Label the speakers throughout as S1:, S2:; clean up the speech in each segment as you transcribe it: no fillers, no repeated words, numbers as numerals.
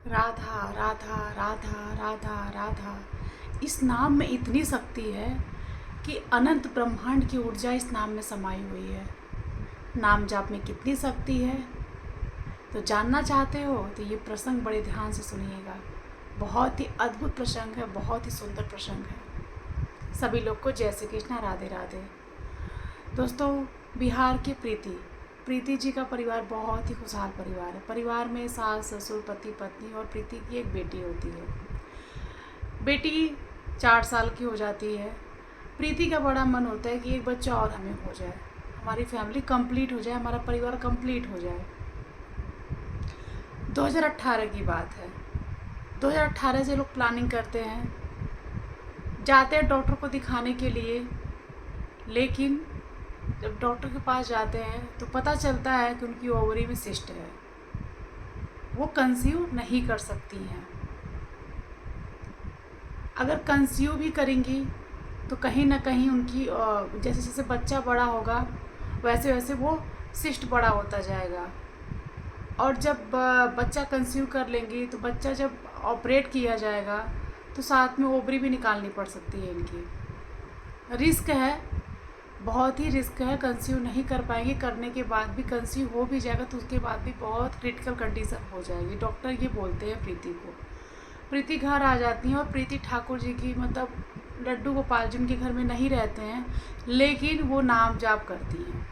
S1: राधा राधा राधा राधा राधा, इस नाम में इतनी शक्ति है कि अनंत ब्रह्मांड की ऊर्जा इस नाम में समाई हुई है। नाम जाप में कितनी शक्ति है, तो जानना चाहते हो तो ये प्रसंग बड़े ध्यान से सुनिएगा। बहुत ही अद्भुत प्रसंग है, बहुत ही सुंदर प्रसंग है। सभी लोग को जय श्री कृष्णा, राधे राधे। दोस्तों, बिहार की प्रीति जी का परिवार बहुत ही खुशहाल परिवार है। परिवार में सास ससुर पति पत्नी और प्रीति की एक बेटी होती है। बेटी 4 साल की हो जाती है। प्रीति का बड़ा मन होता है कि एक बच्चा और हमें हो जाए, हमारी फैमिली कंप्लीट हो जाए, हमारा परिवार कंप्लीट हो जाए। 2018 की बात है। 2018 से लोग प्लानिंग करते हैं, जाते हैं डॉक्टर को दिखाने के लिए। लेकिन जब डॉक्टर के पास जाते हैं तो पता चलता है कि उनकी ओवरी में सिस्ट है, वो कंसीव नहीं कर सकती हैं। अगर कंसीव भी करेंगी तो कहीं ना कहीं उनकी जैसे जैसे बच्चा बड़ा होगा वैसे वैसे वो सिस्ट बड़ा होता जाएगा। और जब बच्चा कंसीव कर लेंगी तो बच्चा जब ऑपरेट किया जाएगा तो साथ में ओवरी भी निकालनी पड़ सकती है इनकी। रिस्क है, बहुत ही रिस्क है। कंसीव नहीं कर पाएंगे, करने के बाद भी कंसीव हो भी जाएगा तो उसके बाद भी बहुत क्रिटिकल कंडीशन हो जाएगी। डॉक्टर ये बोलते हैं प्रीति को। प्रीति घर आ जाती हैं और प्रीति ठाकुर जी की मतलब लड्डू गोपाल जी उनके घर में नहीं रहते हैं, लेकिन वो नाम जाप करती हैं।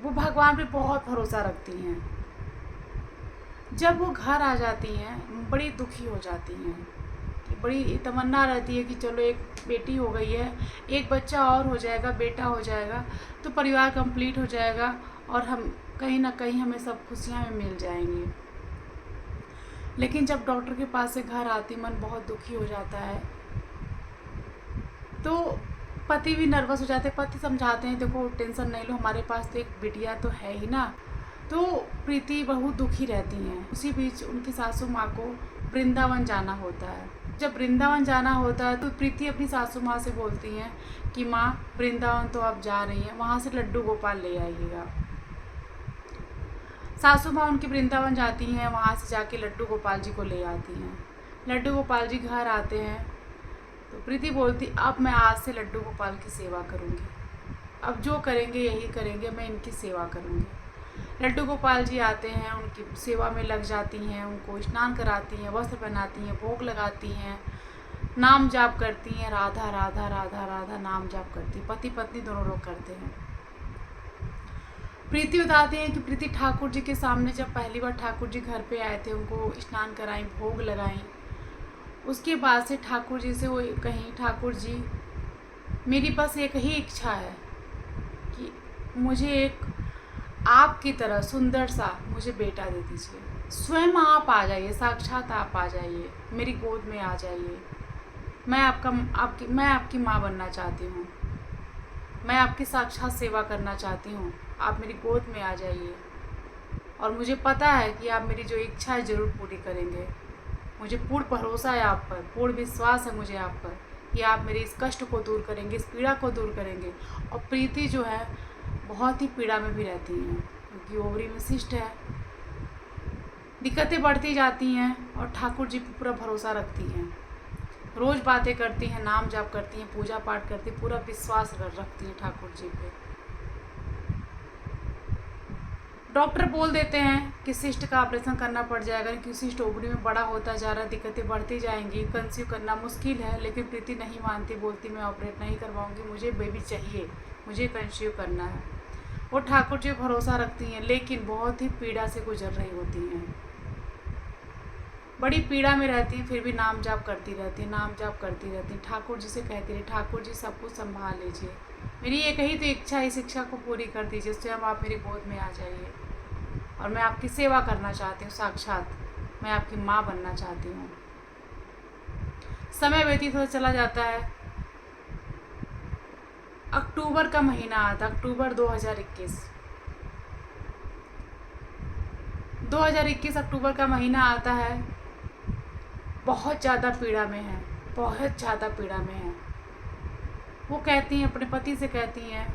S1: वो भगवान पे बहुत भरोसा रखती हैं। जब वो घर आ जाती हैं बड़ी दुखी हो जाती हैं। बड़ी तमन्ना रहती है कि चलो एक बेटी हो गई है, एक बच्चा और हो जाएगा, बेटा हो जाएगा तो परिवार कंप्लीट हो जाएगा और हम कहीं ना कहीं हमें सब खुशियाँ में मिल जाएंगी। लेकिन जब डॉक्टर के पास से घर आती मन बहुत दुखी हो जाता है। तो पति भी नर्वस हो जाते हैं। पति समझाते हैं देखो टेंशन नहीं लो, हमारे पास तो एक बिटिया तो है ही ना। तो प्रीति बहुत दुखी रहती हैं। उसी बीच उनकी सासू माँ को वृंदावन जाना होता है। जब वृंदावन जाना होता है तो प्रीति अपनी सासू माँ से बोलती हैं कि माँ वृंदावन तो आप जा रही हैं, वहाँ से लड्डू गोपाल ले आइएगा। सासू माँ उनकी वृंदावन जाती हैं, वहाँ से जाके लड्डू गोपाल जी को ले आती हैं। लड्डू गोपाल जी घर आते हैं तो प्रीति बोलती अब मैं आज से लड्डू गोपाल की सेवा करूँगी, अब जो करेंगे यही करेंगे, मैं इनकी सेवा करूँगी। लड्डू गोपाल जी आते हैं, उनकी सेवा में लग जाती हैं, उनको स्नान कराती हैं, वस्त्र पहनाती हैं, भोग लगाती हैं, नाम जाप करती हैं। राधा राधा राधा राधा नाम जाप करती हैं। पति पत्नी दोनों लोग करते हैं। प्रीति बताती हैं कि प्रीति ठाकुर जी के सामने जब पहली बार ठाकुर जी घर पे आए थे, उनको स्नान कराई, भोग लगाई। उसके बाद से ठाकुर जी से वो कहीं ठाकुर जी मेरी बस एक ही इच्छा है कि मुझे एक आपकी तरह सुंदर सा मुझे बेटा दे दीजिए। स्वयं आप आ जाइए, साक्षात आप आ जाइए, मेरी गोद में आ जाइए। मैं आपकी माँ बनना चाहती हूँ, मैं आपकी साक्षात सेवा करना चाहती हूँ। आप मेरी गोद में आ जाइए और मुझे पता है कि आप मेरी जो इच्छा है ज़रूर पूरी करेंगे। मुझे पूर्ण भरोसा है आप पर, पूर्ण विश्वास है मुझे आप पर कि आप मेरे इस कष्ट को दूर करेंगे, इस पीड़ा को दूर करेंगे। और प्रीति जो है बहुत ही पीड़ा में भी रहती हैं क्योंकि ओवरी में सिस्ट है। दिक्कतें बढ़ती जाती हैं और ठाकुर जी पर पूरा भरोसा रखती हैं। रोज़ बातें करती हैं, नाम जाप करती हैं, पूजा पाठ करती हैं, पूरा विश्वास रखती हैं ठाकुर जी पे। डॉक्टर बोल देते हैं कि सिस्ट का ऑपरेशन करना पड़ जाएगा क्योंकि सिस्ट ओवरी में बड़ा होता जा रहा है, दिक्कतें बढ़ती जाएंगी, कंसीव करना मुश्किल है। लेकिन प्रीति नहीं मानती, बोलती मैं ऑपरेट नहीं करवाऊंगी, मुझे बेबी चाहिए, मुझे कंसीव करना है। वो ठाकुर जी भरोसा रखती हैं लेकिन बहुत ही पीड़ा से गुजर रही होती हैं, बड़ी पीड़ा में रहती हैं, फिर भी नाम जाप करती रहती हैं, नाम जाप करती रहती हैं। ठाकुर जी से कहती रही ठाकुर जी सब कुछ संभाल लीजिए, मेरी एक ही तो इच्छा है, इस इच्छा को पूरी कर दीजिए, स्वयं आप मेरी गोद में आ जाइए और मैं आपकी सेवा करना चाहती हूँ, साक्षात मैं आपकी माँ बनना चाहती हूँ। समय व्यतीत होता चला जाता है। अक्टूबर का महीना आता, अक्टूबर 2021 अक्टूबर का महीना आता है। बहुत ज़्यादा पीड़ा में है, बहुत ज़्यादा पीड़ा में है। वो कहती हैं अपने पति से कहती हैं,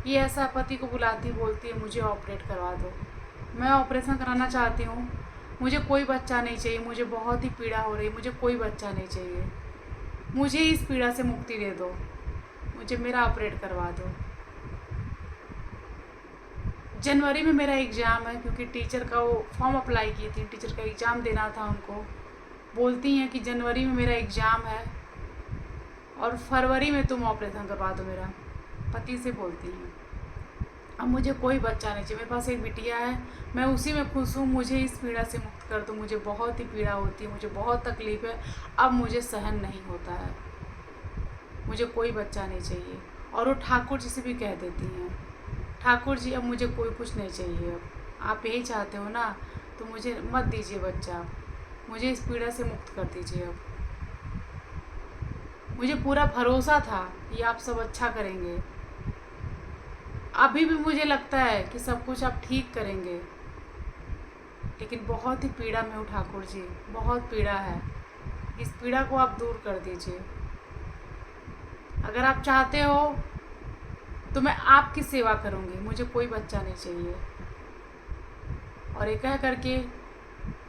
S1: ये ऐसा पति को बुलाती बोलती है मुझे ऑपरेट करवा दो, मैं ऑपरेशन कराना चाहती हूँ, मुझे कोई बच्चा नहीं चाहिए, मुझे बहुत ही पीड़ा हो रही है, मुझे कोई बच्चा नहीं चाहिए, मुझे इस पीड़ा से मुक्ति दे दो, मुझे मेरा ऑपरेट करवा दो। जनवरी में मेरा एग्ज़ाम है, क्योंकि टीचर का वो फॉर्म अप्लाई की थी, टीचर का एग्ज़ाम देना था उनको। बोलती हैं कि जनवरी में मेरा एग्ज़ाम है और फरवरी में तुम ऑपरेशन करवा दो मेरा, पति से बोलती हैं। अब मुझे कोई बच्चा नहीं चाहिए, मेरे पास एक बिटिया है, मैं उसी में खुश हूँ, मुझे इस पीड़ा से मुक्त कर दो, मुझे बहुत ही पीड़ा होती है, मुझे बहुत तकलीफ़ है, अब मुझे सहन नहीं होता है, मुझे कोई बच्चा नहीं चाहिए। और वो ठाकुर जी से भी कह देती हैं, ठाकुर जी अब मुझे कोई कुछ नहीं चाहिए, अब आप यही चाहते हो ना, तो मुझे मत दीजिए बच्चा, मुझे इस पीड़ा से मुक्त कर दीजिए। अब मुझे पूरा भरोसा था कि आप सब अच्छा करेंगे, अभी भी मुझे लगता है कि सब कुछ आप ठीक करेंगे, लेकिन बहुत ही पीड़ा में हूँ ठाकुर जी, बहुत पीड़ा है, इस पीड़ा को आप दूर कर दीजिए। अगर आप चाहते हो तो मैं आपकी सेवा करूँगी, मुझे कोई बच्चा नहीं चाहिए। और ये कह करके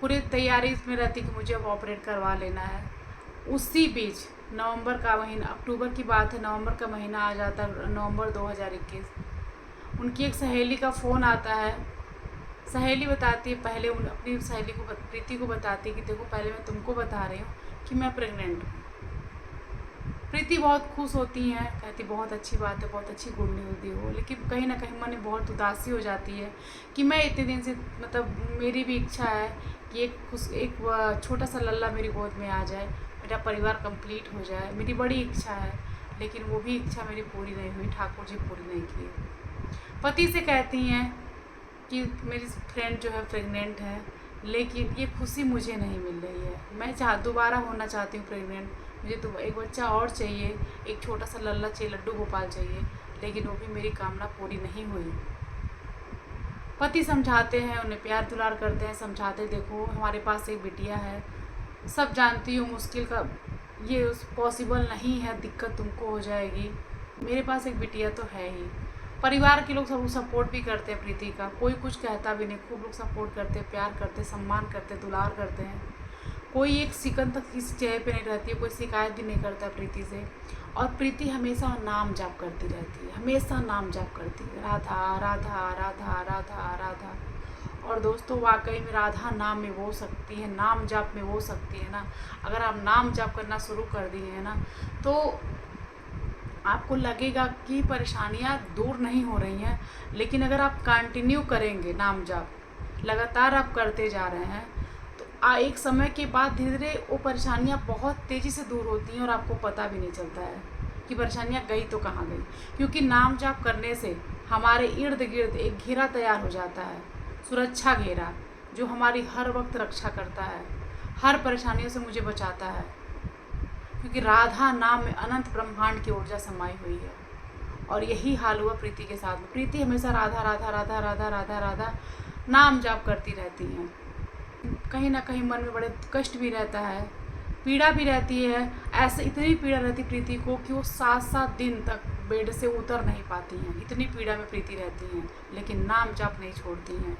S1: पूरी तैयारी इसमें रहती कि मुझे अब ऑपरेट करवा लेना है। उसी बीच नवंबर का महीना, अक्टूबर की बात है, नवंबर का महीना आ जाता है, नवंबर 2021, उनकी एक सहेली का फ़ोन आता है। सहेली बताती है, पहले उन अपनी सहेली को प्रीति को बताती है कि देखो पहले मैं तुमको बता रही हूँ कि मैं प्रेग्नेंट हूँ। प्रीति बहुत खुश होती हैं, कहती बहुत अच्छी बात है, बहुत अच्छी गुड न्यूज़ दी हो, लेकिन कहीं ना कहीं मन में बहुत उदासी हो जाती है कि मैं इतने दिन से, मतलब मेरी भी इच्छा है कि एक छोटा सा लल्ला मेरी गोद में आ जाए, मेरा परिवार कंप्लीट हो जाए, मेरी बड़ी इच्छा है, लेकिन वो भी इच्छा मेरी पूरी नहीं हुई, ठाकुर जी पूरी नहीं किए। पति से कहती हैं कि मेरी फ्रेंड जो है प्रेग्नेंट है, लेकिन ये खुशी मुझे नहीं मिल रही है, मैं दोबारा होना चाहती हूँ प्रेग्नेंट, मुझे तो एक बच्चा और चाहिए, एक छोटा सा लल्ला चाहिए, लड्डू गोपाल चाहिए, लेकिन वो भी मेरी कामना पूरी नहीं हुई। पति समझाते हैं, उन्हें प्यार दुलार करते हैं, समझाते देखो हमारे पास एक बिटिया है, सब जानती हूँ मुश्किल का ये पॉसिबल नहीं है, दिक्कत तुमको हो जाएगी, मेरे पास एक बिटिया तो है ही। परिवार के लोग सब सपोर्ट भी करते हैं प्रीति का, कोई कुछ कहता भी नहीं, खूब लोग सपोर्ट करते हैं, प्यार करते हैं, सम्मान करते हैं, दुलार करते हैं, कोई एक सेकंड तक किसी चेहरे पे नहीं रहती है, कोई शिकायत भी नहीं करता प्रीति से। और प्रीति हमेशा नाम जाप करती रहती है, हमेशा नाम जाप करती है, राधा राधा राधा राधा राधा। और दोस्तों वाकई में राधा नाम में वो शक्ति है, नाम जाप में वो शक्ति है ना, अगर आप नाम जाप करना शुरू कर दिए हैं ना, तो आपको लगेगा कि परेशानियां दूर नहीं हो रही हैं, लेकिन अगर आप कंटिन्यू करेंगे नाम जाप, लगातार आप करते जा रहे हैं, तो एक समय के बाद धीरे धीरे वो परेशानियां बहुत तेज़ी से दूर होती हैं और आपको पता भी नहीं चलता है कि परेशानियां गई तो कहाँ गई। क्योंकि नाम जाप करने से हमारे इर्द गिर्द एक घेरा तैयार हो जाता है, सुरक्षा घेरा, जो हमारी हर वक्त रक्षा करता है, हर परेशानियों से मुझे बचाता है, क्योंकि राधा नाम में अनंत ब्रह्मांड की ऊर्जा समाई हुई है। और यही हाल हुआ प्रीति के साथ में। प्रीति हमेशा राधा राधा राधा राधा राधा राधा नाम जाप करती रहती हैं। कहीं ना कहीं मन में बड़े कष्ट भी रहता है, पीड़ा भी रहती है, ऐसे इतनी पीड़ा रहती प्रीति को कि वो 7-7 दिन तक बेड से उतर नहीं पाती हैं, इतनी पीड़ा में प्रीति रहती हैं, लेकिन नाम जाप नहीं छोड़ती हैं।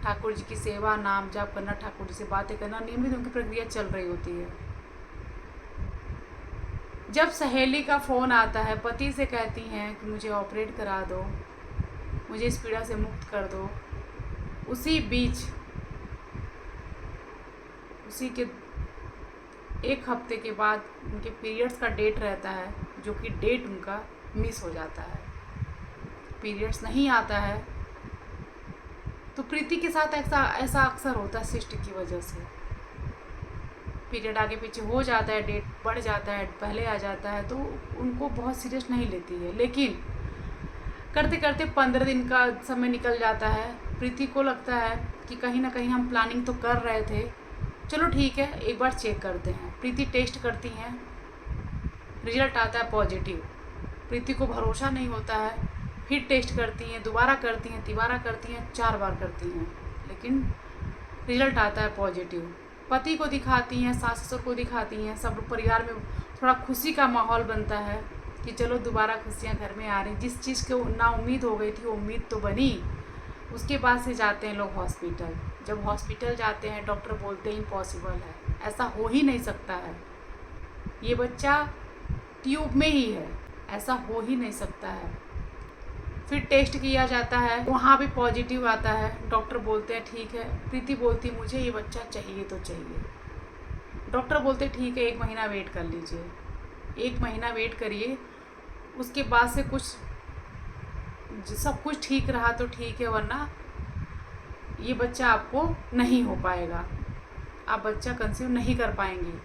S1: ठाकुर जी की सेवा, नाम जाप करना, ठाकुर जी से बातें करना, नियमित उनकी प्रक्रिया चल रही होती है। जब सहेली का फ़ोन आता है, पति से कहती हैं कि मुझे ऑपरेट करा दो, मुझे इस पीड़ा से मुक्त कर दो, उसी बीच उसी के एक हफ्ते के बाद उनके पीरियड्स का डेट रहता है, जो कि डेट उनका मिस हो जाता है, पीरियड्स नहीं आता है। तो प्रीति के साथ ऐसा अक्सर होता है सिस्ट की वजह से, पीरियड आगे पीछे हो जाता है, डेट बढ़ जाता है, पहले आ जाता है, तो उनको बहुत सीरियस नहीं लेती है, लेकिन करते करते 15 दिन का समय निकल जाता है। प्रीति को लगता है कि कहीं ना कहीं हम प्लानिंग तो कर रहे थे, चलो ठीक है एक बार चेक करते हैं। प्रीति टेस्ट करती हैं, रिजल्ट आता है पॉजिटिव। प्रीति को भरोसा नहीं होता है, फिर टेस्ट करती हैं, दोबारा करती हैं, तिबारा करती हैं, 4 बार करती हैं, लेकिन रिजल्ट आता है पॉजिटिव। पति को दिखाती हैं, सास ससुर को दिखाती हैं, सब परिवार में थोड़ा खुशी का माहौल बनता है कि चलो दोबारा खुशियाँ घर में आ रही। जिस चीज़ को ना उम्मीद हो गई थी वो उम्मीद तो बनी, उसके बाद से जाते हैं लोग हॉस्पिटल। जब हॉस्पिटल जाते हैं डॉक्टर बोलते हैं इम्पॉसिबल है, ऐसा हो ही नहीं सकता है, ये बच्चा ट्यूब में ही है, ऐसा हो ही नहीं सकता है। फिर टेस्ट किया जाता है, वहाँ भी पॉजिटिव आता है। डॉक्टर बोलते हैं ठीक है। प्रीति बोलती मुझे ये बच्चा चाहिए तो चाहिए। डॉक्टर बोलते ठीक है 1 महीना वेट कर लीजिए। 1 महीना वेट करिए, उसके बाद से सब कुछ ठीक रहा तो ठीक है, वरना ये बच्चा आपको नहीं हो पाएगा, आप बच्चा कंसीव नहीं कर पाएंगी।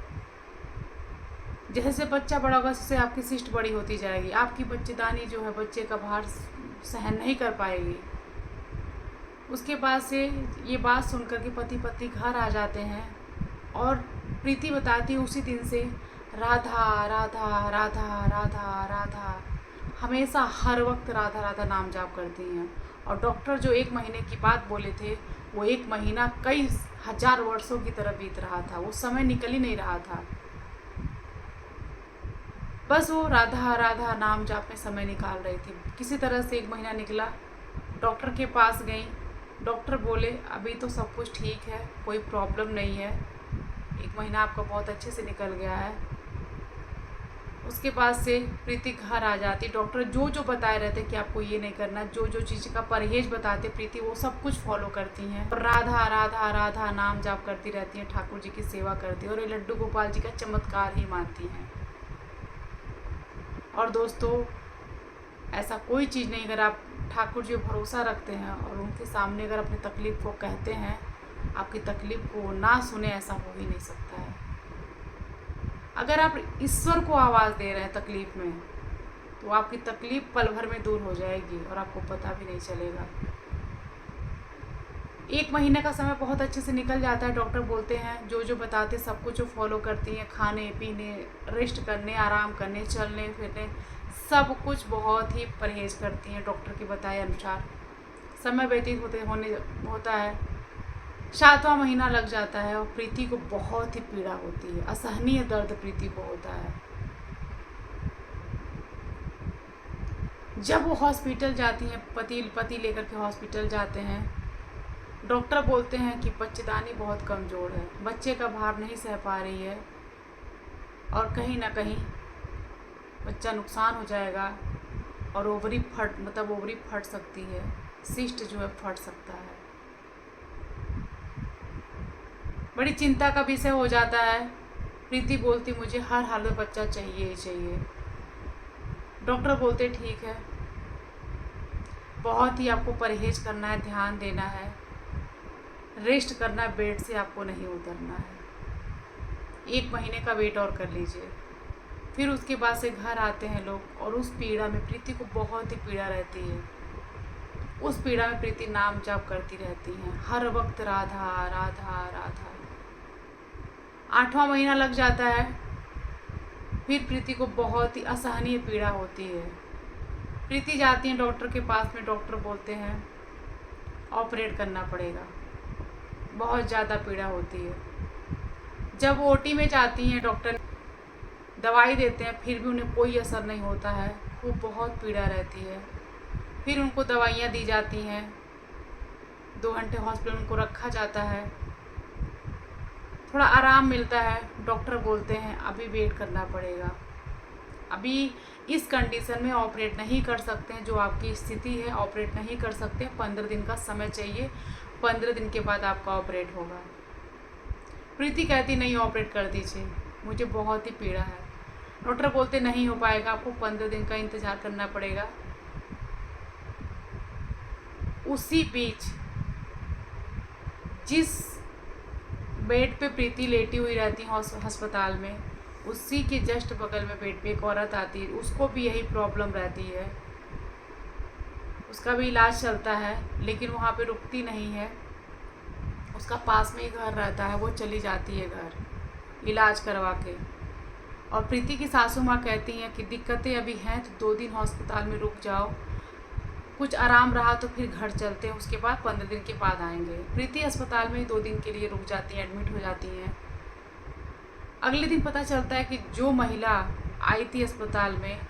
S1: जैसे बच्चा बड़ा होगा उससे आपकी सिस्ट बड़ी होती जाएगी, आपकी बच्चेदानी जो है बच्चे का भार सहन नहीं कर पाएगी। उसके बाद से ये बात सुनकर के पति पत्नी घर आ जाते हैं और प्रीति बताती है उसी दिन से राधा राधा राधा राधा राधा, हमेशा हर वक्त राधा राधा नाम जाप करती हैं। और डॉक्टर जो 1 महीने की बात बोले थे, वो 1 महीना कई हजार वर्षों की तरह बीत रहा था, वो समय निकल ही नहीं रहा था। बस वो राधा राधा नाम जाप में समय निकाल रही थी। किसी तरह से 1 महीना निकला। डॉक्टर के पास गई, डॉक्टर बोले अभी तो सब कुछ ठीक है, कोई प्रॉब्लम नहीं है, 1 महीना आपका बहुत अच्छे से निकल गया है। उसके बाद से प्रीति घर आ जाती। डॉक्टर जो जो बताए रहते कि आपको ये नहीं करना, जो जो चीज़ का परहेज बताते प्रीति वो सब कुछ फॉलो करती हैं और राधा राधा राधा नाम जाप करती रहती हैं, ठाकुर जी की सेवा करती हैं और ये लड्डू गोपाल जी का चमत्कार ही मानती हैं। और दोस्तों ऐसा कोई चीज़ नहीं, अगर आप ठाकुर जी पर भरोसा रखते हैं और उनके सामने अगर अपनी तकलीफ़ को कहते हैं, आपकी तकलीफ़ को ना सुने ऐसा हो ही नहीं सकता है। अगर आप ईश्वर को आवाज़ दे रहे हैं तकलीफ़ में, तो आपकी तकलीफ़ पल भर में दूर हो जाएगी और आपको पता भी नहीं चलेगा। 1 महीने का समय बहुत अच्छे से निकल जाता है। डॉक्टर बोलते हैं जो जो बताते सब कुछ जो फॉलो करती हैं, खाने पीने, रेस्ट करने, आराम करने, चलने फिरने, सब कुछ बहुत ही परहेज करती हैं डॉक्टर के बताए अनुसार। समय व्यतीत होता है, 7वां महीना लग जाता है और प्रीति को बहुत ही पीड़ा होती है, असहनीय दर्द प्रीति को होता है। जब वो हॉस्पिटल जाती हैं, पति लेकर के हॉस्पिटल जाते हैं, डॉक्टर बोलते हैं कि बच्चेदानी बहुत कमज़ोर है, बच्चे का भार नहीं सह पा रही है और कहीं ना कहीं बच्चा नुकसान हो जाएगा और ओवरी फट सकती है, सिस्ट जो है फट सकता है। बड़ी चिंता का विषय हो जाता है। प्रीति बोलती मुझे हर हाल में बच्चा चाहिए ही चाहिए। डॉक्टर बोलते ठीक है, बहुत ही आपको परहेज करना है, ध्यान देना है, रेस्ट करना है, बेड से आपको नहीं उतरना है, 1 महीने का वेट और कर लीजिए। फिर उसके बाद से घर आते हैं लोग और उस पीड़ा में प्रीति को बहुत ही पीड़ा रहती है। उस पीड़ा में प्रीति नाम जाप करती रहती हैं हर वक्त राधा राधा राधा। 8वां महीना लग जाता है, फिर प्रीति को बहुत ही असहनीय पीड़ा होती है। प्रीति जाती है डॉक्टर के पास में, डॉक्टर बोलते हैं ऑपरेट करना पड़ेगा, बहुत ज़्यादा पीड़ा होती है। जब ओटी में जाती हैं डॉक्टर दवाई देते हैं, फिर भी उन्हें कोई असर नहीं होता है, खूब बहुत पीड़ा रहती है। फिर उनको दवाइयाँ दी जाती हैं, 2 घंटे हॉस्पिटल उनको रखा जाता है, थोड़ा आराम मिलता है। डॉक्टर बोलते हैं अभी वेट करना पड़ेगा, अभी इस कंडीशन में ऑपरेट नहीं कर सकते हैं, जो आपकी स्थिति है ऑपरेट नहीं कर सकते, 15 दिन का समय चाहिए, 15 दिन के बाद आपका ऑपरेट होगा। प्रीति कहती नहीं ऑपरेट कर दीजिए, मुझे बहुत ही पीड़ा है। डॉक्टर बोलते नहीं हो पाएगा, आपको 15 दिन का इंतज़ार करना पड़ेगा। उसी बीच जिस बेड पे प्रीति लेटी हुई रहती है अस्पताल में, उसी के जस्ट बगल में बेड पे एक औरत आती है, उसको भी यही प्रॉब्लम रहती है, उसका भी इलाज चलता है, लेकिन वहाँ पे रुकती नहीं है, उसका पास में ही घर रहता है, वो चली जाती है घर इलाज करवा के। और प्रीति की सासू माँ कहती हैं कि दिक्कतें अभी हैं तो 2 दिन हॉस्पिटल में रुक जाओ, कुछ आराम रहा तो फिर घर चलते हैं, उसके बाद 15 दिन के बाद आएंगे। प्रीति अस्पताल में 2 दिन के लिए रुक जाती हैं, एडमिट हो जाती हैं। अगले दिन पता चलता है कि जो महिला आई थी अस्पताल में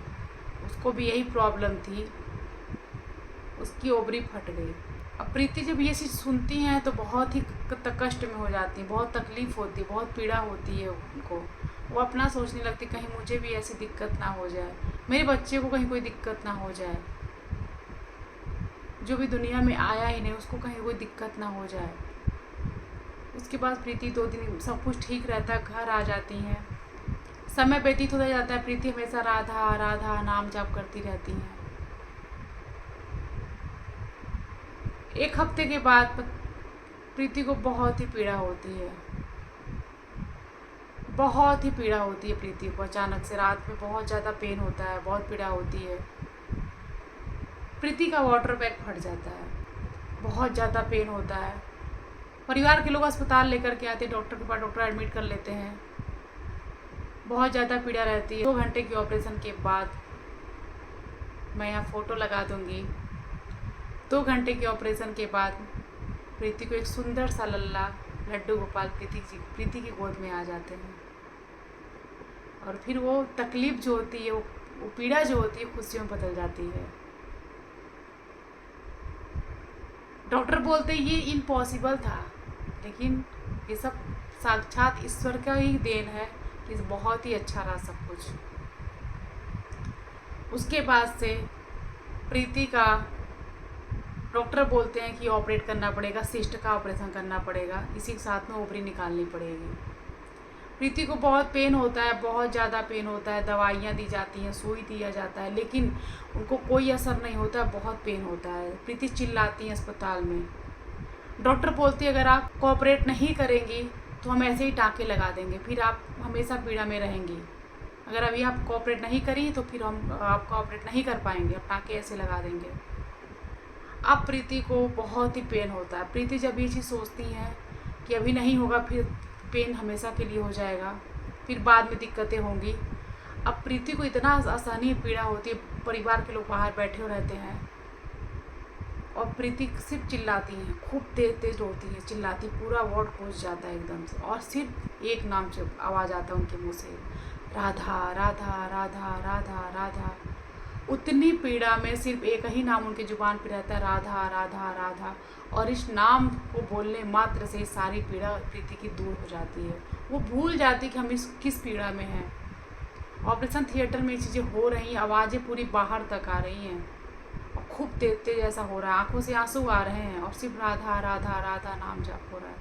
S1: उसको भी यही प्रॉब्लम थी, उसकी ओवरी फट गई। अब प्रीति जब ये चीज़ सुनती हैं तो बहुत ही कष्ट में हो जाती हैं, बहुत तकलीफ़ होती है, बहुत पीड़ा होती है उनको। वो अपना सोचने लगती कहीं मुझे भी ऐसी दिक्कत ना हो जाए, मेरे बच्चे को कहीं कोई दिक्कत ना हो जाए, जो भी दुनिया में आया ही नहीं उसको कहीं कोई दिक्कत ना हो जाए। उसके बाद प्रीति 2 दिन सब कुछ ठीक रहता है, घर आ जाती हैं। समय व्यतीत होता जाता है, प्रीति हमेशा राधा राधा नाम जाप करती रहती हैं। 1 हफ्ते के बाद प्रीति को बहुत ही पीड़ा होती है, बहुत ही पीड़ा होती है प्रीति को। अचानक से रात में बहुत ज़्यादा पेन होता है, बहुत पीड़ा होती है। प्रीति का वाटर बैग फट जाता है, बहुत ज़्यादा पेन होता है। परिवार के लोग अस्पताल लेकर के आते हैं, डॉक्टर के पास, डॉक्टर एडमिट कर लेते हैं। बहुत ज़्यादा पीड़ा रहती है। 2 घंटे के ऑपरेशन के बाद, मैं यहाँ फ़ोटो लगा दूँगी, 2 घंटे के ऑपरेशन के बाद प्रीति को एक सुंदर सा लल्ला लड्डू गोपाल प्रीति की गोद में आ जाते हैं। और फिर वो तकलीफ़ जो होती है, वो पीड़ा जो होती है खुशियों में बदल जाती है। डॉक्टर बोलते ये इम्पॉसिबल था, लेकिन ये सब साक्षात ईश्वर का ही देन है कि बहुत ही अच्छा रहा सब कुछ। उसके बाद से प्रीति का डॉक्टर बोलते हैं कि ऑपरेट करना पड़ेगा, सिस्ट का ऑपरेशन करना पड़ेगा, इसी के साथ में ओवरी निकालनी पड़ेगी। प्रीति को बहुत पेन होता है, बहुत ज़्यादा पेन होता है, दवाइयाँ दी जाती हैं, सुई दिया जाता है, लेकिन उनको कोई असर नहीं होता, बहुत पेन होता है। प्रीति चिल्लाती है अस्पताल में। डॉक्टर बोलती है अगर आप कोऑपरेट नहीं करेंगी तो हम ऐसे ही टाँके लगा देंगे, फिर आप हमेशा पीड़ा में रहेंगी। अगर अभी आप कोऑपरेट नहीं करी तो फिर हम आपका ऑपरेट नहीं कर पाएंगे, अब टाँके ऐसे लगा देंगे। अब प्रीति को बहुत ही पेन होता है। प्रीति जब ये चीज़ सोचती हैं कि अभी नहीं होगा, फिर पेन हमेशा के लिए हो जाएगा, फिर बाद में दिक्कतें होंगी। अब प्रीति को इतना असहनीय पीड़ा होती है, परिवार के लोग बाहर बैठे रहते हैं और प्रीति सिर्फ चिल्लाती हैं, खूब तेज रोती है, चिल्लाती, पूरा वार्ड पहुँच जाता है एकदम से, और सिर्फ एक नाम से आवाज़ आता है उनके मुँह से, राधा राधा राधा राधा राधा। उतनी पीड़ा में सिर्फ एक ही नाम उनकी ज़ुबान पे रहता है, राधा राधा राधा। और इस नाम को बोलने मात्र से सारी पीड़ा प्रीति की दूर हो जाती है। वो भूल जाती है कि हम किस पीड़ा में हैं। ऑपरेशन थिएटर में ये चीज़ें हो रही हैं, आवाज़ें पूरी बाहर तक आ रही हैं और खूब तेज ऐसा हो रहा है, आंखों से आंसू आ रहे हैं और सिर्फ राधा राधा राधा नाम जाप हो रहा है।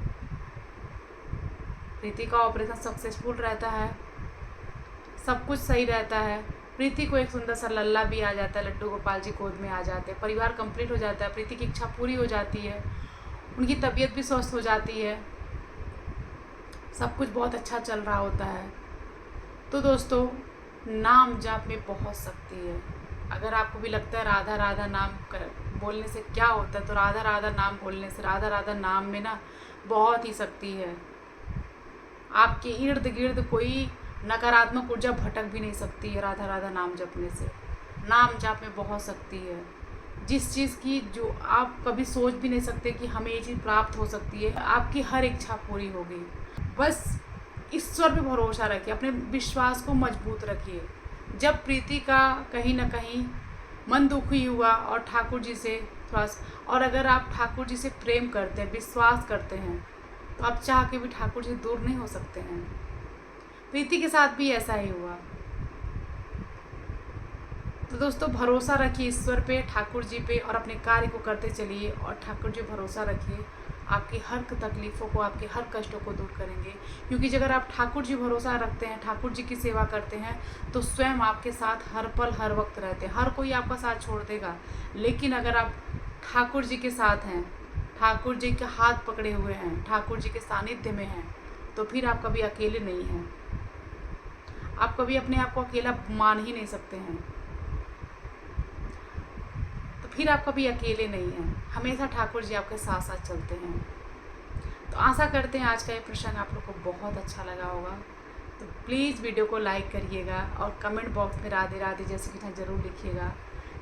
S1: प्रीति का ऑपरेशन सक्सेसफुल रहता है, सब कुछ सही रहता है। प्रीति को एक सुंदर सा लल्ला भी आ जाता है, लड्डू गोपाल जी गोद में आ जाते हैं, परिवार कंप्लीट हो जाता है, प्रीति की इच्छा पूरी हो जाती है, उनकी तबीयत भी स्वस्थ हो जाती है, सब कुछ बहुत अच्छा चल रहा होता है। तो दोस्तों, नाम जाप में बहुत शक्ति है। अगर आपको भी लगता है राधा राधा नाम बोलने से क्या होता है, तो राधा राधा नाम बोलने से, राधा राधा नाम में ना बहुत ही शक्ति है। आपके इर्द गिर्द कोई नकारात्मक ऊर्जा भटक भी नहीं सकती है राधा राधा नाम जपने से। नाम जाप में बहुत शक्ति है, जिस चीज़ की जो आप कभी सोच भी नहीं सकते कि हमें ये चीज़ प्राप्त हो सकती है, आपकी हर इच्छा पूरी होगी। बस ईश्वर पे भरोसा रखिए, अपने विश्वास को मजबूत रखिए। जब प्रीति का कहीं ना कहीं मन दुखी हुआ और ठाकुर जी से थोड़ा, और अगर आप ठाकुर जी से प्रेम करते हैं, विश्वास करते हैं, तो आप चाह के भी ठाकुर जी दूर नहीं हो सकते हैं। प्रीति के साथ भी ऐसा ही हुआ। तो दोस्तों, भरोसा रखिए ईश्वर पे, ठाकुर जी पे, और अपने कार्य को करते चलिए और ठाकुर जी भरोसा रखिए, आपकी हर तकलीफ़ों को, आपके हर कष्टों को दूर करेंगे। क्योंकि अगर आप ठाकुर जी भरोसा रखते हैं, ठाकुर जी की सेवा करते हैं, तो स्वयं आपके साथ हर पल हर वक्त रहते हैं। हर कोई आपका साथ छोड़ देगा, लेकिन अगर आप ठाकुर जी के साथ हैं, ठाकुर जी के हाथ पकड़े हुए हैं, ठाकुर जी के सानिध्य में हैं, तो फिर आप कभी अकेले नहीं हैं। आप कभी अपने आप को अकेला मान ही नहीं सकते हैं, तो फिर आप कभी अकेले नहीं हैं। हमेशा ठाकुर जी आपके साथ साथ चलते हैं। तो आशा करते हैं आज का ये प्रसंग आप लोग को बहुत अच्छा लगा होगा। तो प्लीज़ वीडियो को लाइक करिएगा और कमेंट बॉक्स में राधे राधे जय श्री कृष्ण ज़रूर लिखिएगा।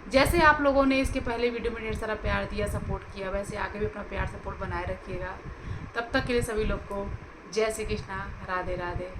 S1: जैसे आप लोगों ने इसके पहले वीडियो में ढेर सारा प्यार दिया, सपोर्ट किया, वैसे आगे भी अपना प्यार सपोर्ट बनाए रखिएगा। तब तक के लिए सभी लोग को जय श्री कृष्णा, राधे राधे।